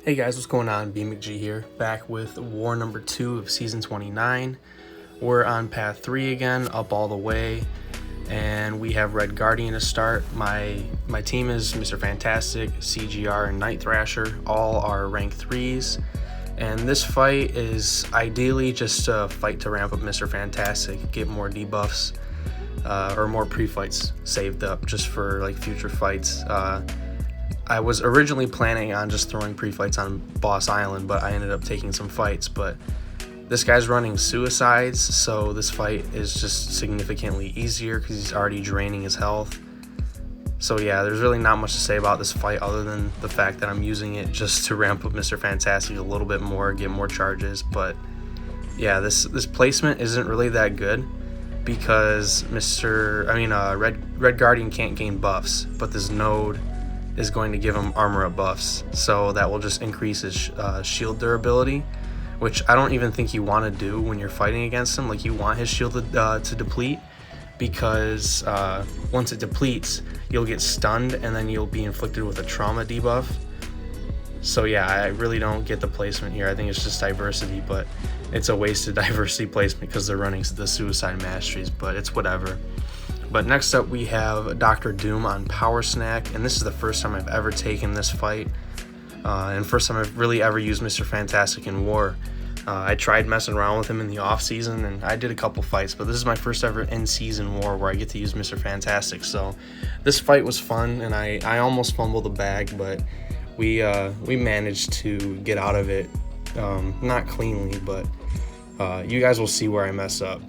Hey guys, what's going on? BMcG here, back with war number 2 of season 29. We're on path 3 again, up all the way, and we have Red Guardian to start. My team is Mr. Fantastic, CGR, and Night Thrasher. All are rank 3s, and this fight is ideally just a fight to ramp up Mr. Fantastic, get more debuffs, or more pre-fights saved up just for like future fights. I was originally planning on just throwing pre-fights on Boss Island, but I ended up taking some fights. But this guy's running suicides, so this fight is just significantly easier because he's already draining his health. So yeah, there's really not much to say about this fight other than the fact that I'm using it just to ramp up Mr. Fantastic a little bit more, get more charges. But yeah, this placement isn't really that good because Red Guardian can't gain buffs, but this node is going to give him armor up buffs, so that will just increase his shield durability, which I don't even think you want to do when you're fighting against him. Like, you want his shield to deplete, because once it depletes, you'll get stunned and then you'll be inflicted with a trauma debuff. So yeah, I really don't get the placement here. I think it's just diversity, but it's a wasted diversity placement because they're running the suicide masteries, but it's whatever. But next up we have Dr. Doom on Power Snack, and this is the first time I've ever taken this fight, and first time I've really ever used Mr. Fantastic in war. I tried messing around with him in the off season, and I did a couple fights, but this is my first ever in-season war where I get to use Mr. Fantastic. So this fight was fun, and I almost fumbled the bag, but we managed to get out of it, not cleanly, but you guys will see where I mess up.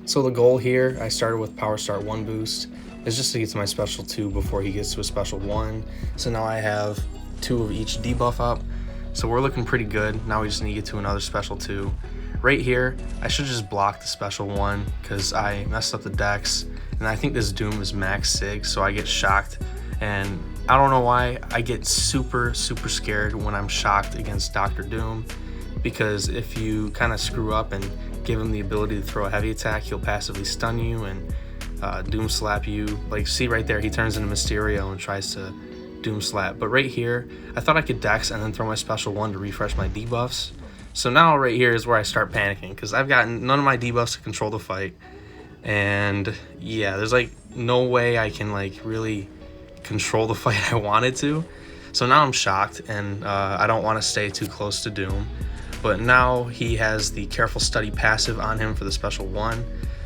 So the goal here, I started with Power Start 1 boost, is just to get to my special 2 before he gets to a special 1. So now I have 2 of each debuff up, so we're looking pretty good. Now we just need to get to another special 2. Right here, I should just block the special 1 because I messed up the dex, and I think this Doom is max sig, so I get shocked. And I don't know why, I get super scared when I'm shocked against Dr. Doom, because if you kind of screw up and give him the ability to throw a heavy attack, he'll passively stun you and Doom slap you. Like, see right there, he turns into Mysterio and tries to Doom slap. But right here, I thought I could dex and then throw my special 1 to refresh my debuffs. So now right here is where I start panicking, because I've got none of my debuffs to control the fight. And yeah, there's like no way I can like really control the fight I wanted to. So now I'm shocked, and I don't want to stay too close to Doom. But now he has the Careful Study passive on him for the special 1.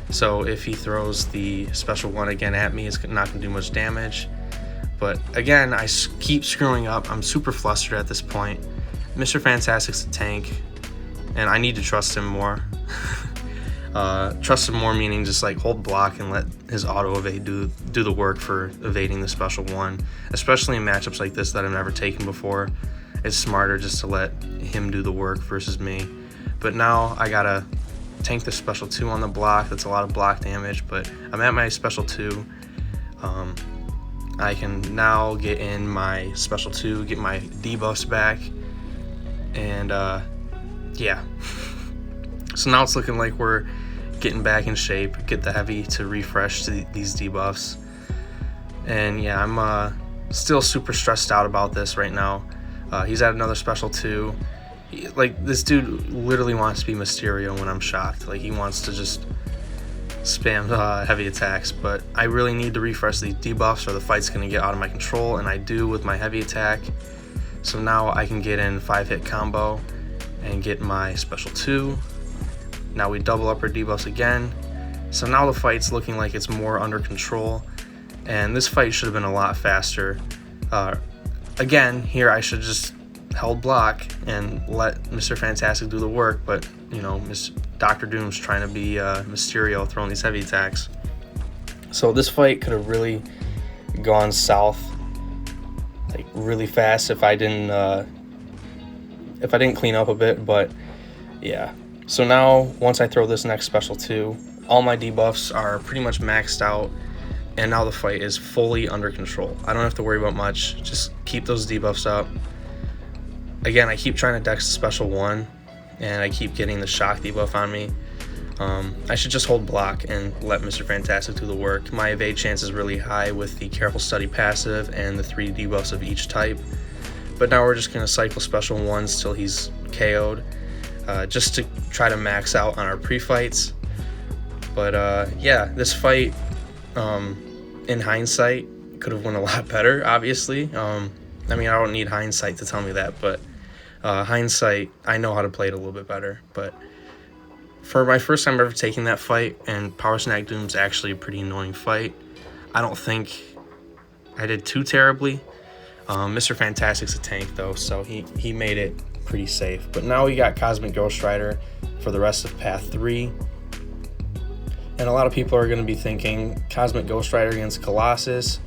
So if he throws the special 1 again at me, it's not going to do much damage. But again, I keep screwing up. I'm super flustered at this point. Mr. Fantastic's a tank, and I need to trust him more. Trust him more meaning just like hold block and let his auto evade do the work for evading the special 1. Especially in matchups like this that I've never taken before. It's smarter just to let him do the work versus me. But now I gotta tank the special 2 on the block. That's a lot of block damage, but I'm at my special 2. I can now get in my special 2, get my debuffs back, and yeah. So now it's looking like we're getting back in shape, get the heavy to refresh these debuffs. And yeah, I'm still super stressed out about this right now. He's at another special 2. This dude literally wants to be Mysterio when I'm shocked. Like, he wants to just spam heavy attacks, but I really need to refresh these debuffs or the fight's going to get out of my control, and I do with my heavy attack. So now I can get in 5-hit combo and get my special 2. Now we double up our debuffs again. So now the fight's looking like it's more under control, and this fight should have been a lot faster. Again, here I should just held block and let Mr. Fantastic do the work, but you know, Dr. Doom's trying to be Mysterio throwing these heavy attacks. So this fight could have really gone south like really fast if I didn't clean up a bit. But yeah, so now once I throw this next special 2, all my debuffs are pretty much maxed out, and now the fight is fully under control. I don't have to worry about much, just keep those debuffs up. Again, I keep trying to dex the special 1, and I keep getting the shock debuff on me. I should just hold block and let Mr. Fantastic do the work. My evade chance is really high with the Careful Study passive and the 3 debuffs of each type. But now we're just going to cycle special ones till he's KO'd, just to try to max out on our pre-fights. But yeah, this fight, in hindsight, could have went a lot better, obviously. I mean, I don't need hindsight to tell me that, but hindsight, I know how to play it a little bit better. But for my first time ever taking that fight, and Power Snack Doom's actually a pretty annoying fight, I don't think I did too terribly. Mr. Fantastic's a tank though, so he made it pretty safe. But now we got Cosmic Ghost Rider for the rest of Path 3. And a lot of people are going to be thinking, Cosmic Ghost Rider against Colossus,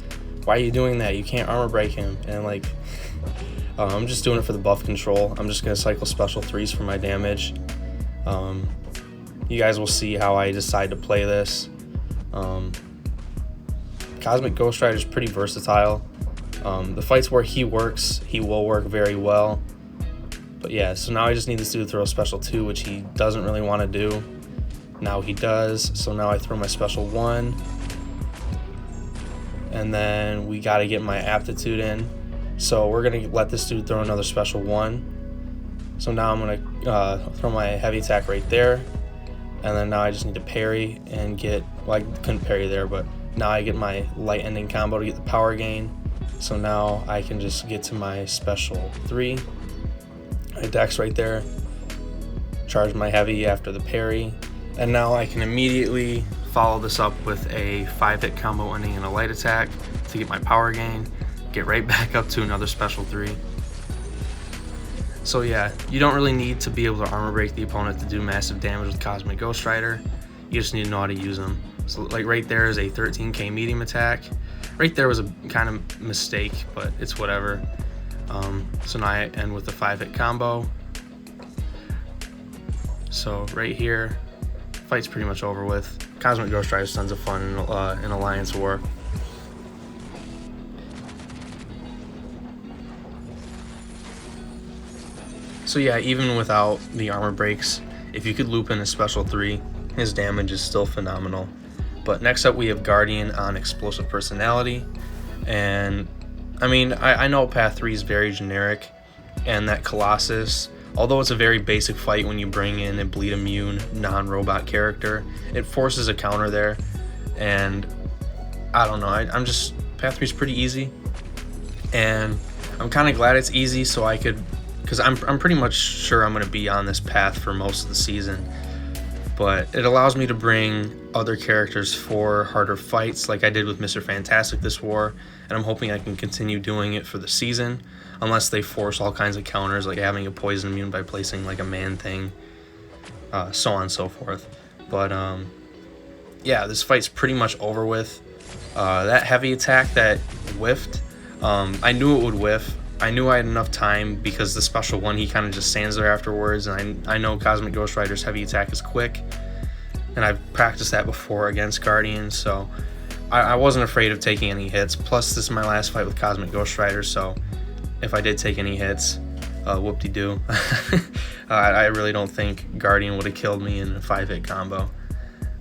why are you doing that? You can't armor break him. And like, I'm just doing it for the buff control. I'm just going to cycle special 3s for my damage. You guys will see how I decide to play this. Cosmic Ghost Rider is pretty versatile. The fights where he works, he will work very well. But yeah, so now I just need this dude to throw a special 2, which he doesn't really want to do. Now he does, so now I throw my special 1. And then we got to get my aptitude in. So we're going to let this dude throw another special 1. So now I'm going to throw my heavy attack right there. And then now I just need to parry and get, well, I couldn't parry there, but now I get my light ending combo to get the power gain. So now I can just get to my special 3. I dex right there, charge my heavy after the parry, and now I can immediately follow this up with a 5-hit combo ending in a light attack to get my power gain, get right back up to another special 3. So yeah, you don't really need to be able to armor break the opponent to do massive damage with Cosmic Ghost Rider. You just need to know how to use them. So like right there is a 13k medium attack. Right there was a kind of mistake, but it's whatever. So now I end with a 5-hit combo. So right here, fight's pretty much over with. Cosmic Ghost Rider is tons of fun in Alliance War. So yeah, even without the armor breaks, if you could loop in a special 3, his damage is still phenomenal. But next up we have Guardian on Explosive Personality. And I mean, I know Path 3 is very generic, and that Colossus, although it's a very basic fight when you bring in a bleed immune non-robot character, it forces a counter there. And I don't know, I'm just, Path 3 is pretty easy. And I'm kind of glad it's easy so I could, because I'm pretty much sure I'm going to be on this path for most of the season. But it allows me to bring other characters for harder fights like I did with Mr. Fantastic this war, and I'm hoping I can continue doing it for the season, unless they force all kinds of counters like having a poison immune by placing like a man thing, so on and so forth. But yeah, this fight's pretty much over with. That heavy attack that whiffed, I knew it would whiff. I knew I had enough time because the special 1, he kind of just stands there afterwards, and I know Cosmic Ghost Rider's heavy attack is quick, and I've practiced that before against Guardian, so I wasn't afraid of taking any hits. Plus, this is my last fight with Cosmic Ghost Rider, so if I did take any hits, whoop-de-doo. I really don't think Guardian would have killed me in a 5-hit combo.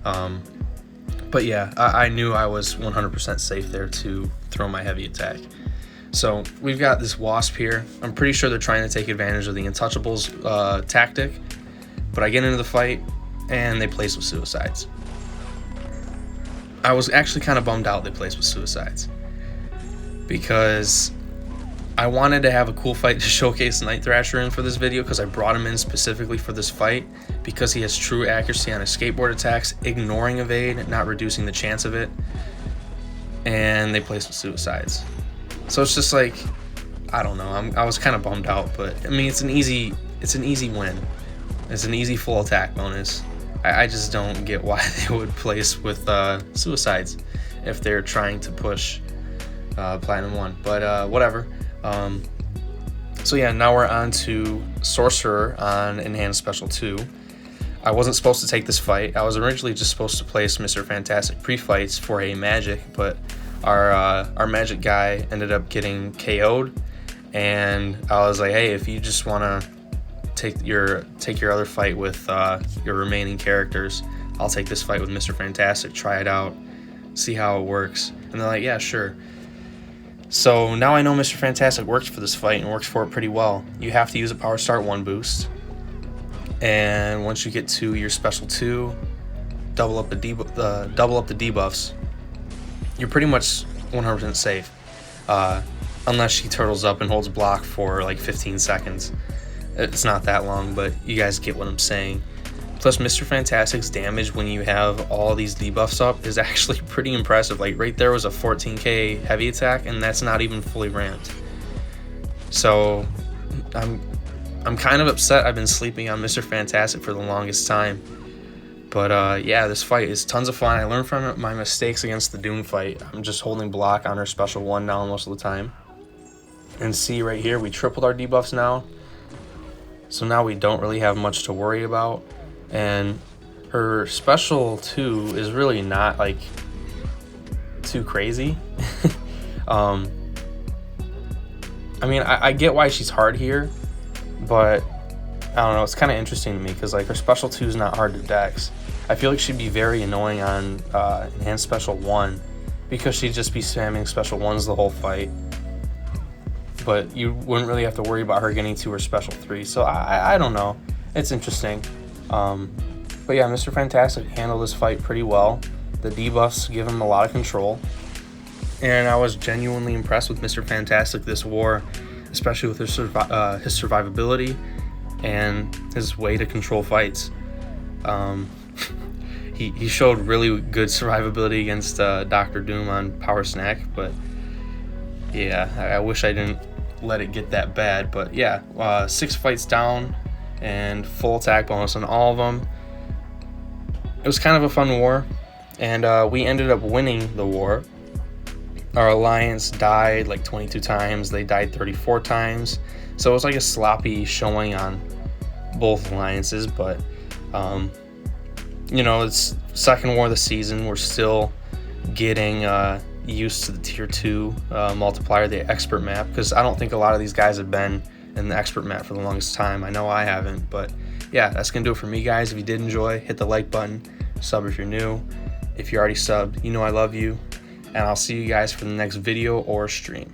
But yeah, I knew I was 100% safe there to throw my heavy attack. So we've got this Wasp here. I'm pretty sure they're trying to take advantage of the Untouchables tactic, but I get into the fight and they place with Suicides. I was actually kind of bummed out they placed with Suicides because I wanted to have a cool fight to showcase Night Thrasher in for this video, because I brought him in specifically for this fight because he has true accuracy on his skateboard attacks, ignoring evade, not reducing the chance of it, and they placed with Suicides. So it's just like, I don't know, I was kind of bummed out, but I mean, it's an easy win. It's an easy full attack bonus. I just don't get why they would place with Suicides if they're trying to push Platinum 1, but whatever. So yeah, now we're on to Sorcerer on Enhanced Special 2. I wasn't supposed to take this fight. I was originally just supposed to place Mr. Fantastic pre-fights for a magic, but our magic guy ended up getting KO'd, and I was like, hey, if you just want to take your other fight with your remaining characters, I'll take this fight with Mr. Fantastic, try it out, see how it works. And they're like, yeah, sure. So now I know Mr. Fantastic works for this fight and works for it pretty well. You have to use a Power Start 1 boost. And once you get to your Special 2, double up the debuffs, you're pretty much 100% safe. Unless she turtles up and holds block for like 15 seconds. It's not that long, but you guys get what I'm saying. Plus, Mr. Fantastic's damage when you have all these debuffs up is actually pretty impressive. Like right there was a 14k heavy attack, and that's not even fully ramped. So I'm kind of upset. I've been sleeping on Mr. Fantastic for the longest time. But yeah, this fight is tons of fun. I learned from my mistakes against the Doom fight. I'm just holding block on her Special 1 now most of the time. And see right here, we tripled our debuffs now. So now we don't really have much to worry about. And her Special 2 is really not like too crazy. I mean, I get why she's hard here, but I don't know, it's kind of interesting to me because like her Special 2 is not hard to dex. I feel like she'd be very annoying on Enhanced Special 1 because she'd just be spamming Special 1s the whole fight. But you wouldn't really have to worry about her getting to her Special 3. So I don't know. It's interesting. But yeah, Mr. Fantastic handled this fight pretty well. The debuffs give him a lot of control. And I was genuinely impressed with Mr. Fantastic this war, especially with his survivability and his way to control fights. He showed really good survivability against Dr. Doom on Power Snack, but yeah, I wish I didn't let it get that bad. But yeah, 6 fights down and full attack bonus on all of them. It was kind of a fun war, and we ended up winning the war. Our alliance died like 22 times. They died 34 times. So it was like a sloppy showing on both alliances, but you know, it's second war of the season. We're still getting used to the tier 2 multiplier, the expert map, because I don't think a lot of these guys have been in the expert map for the longest time. I know I haven't, but yeah, that's gonna do it for me, guys. If you did enjoy, hit the like button, sub if you're new. If you're already subbed, you know I love you, and I'll see you guys for the next video or stream.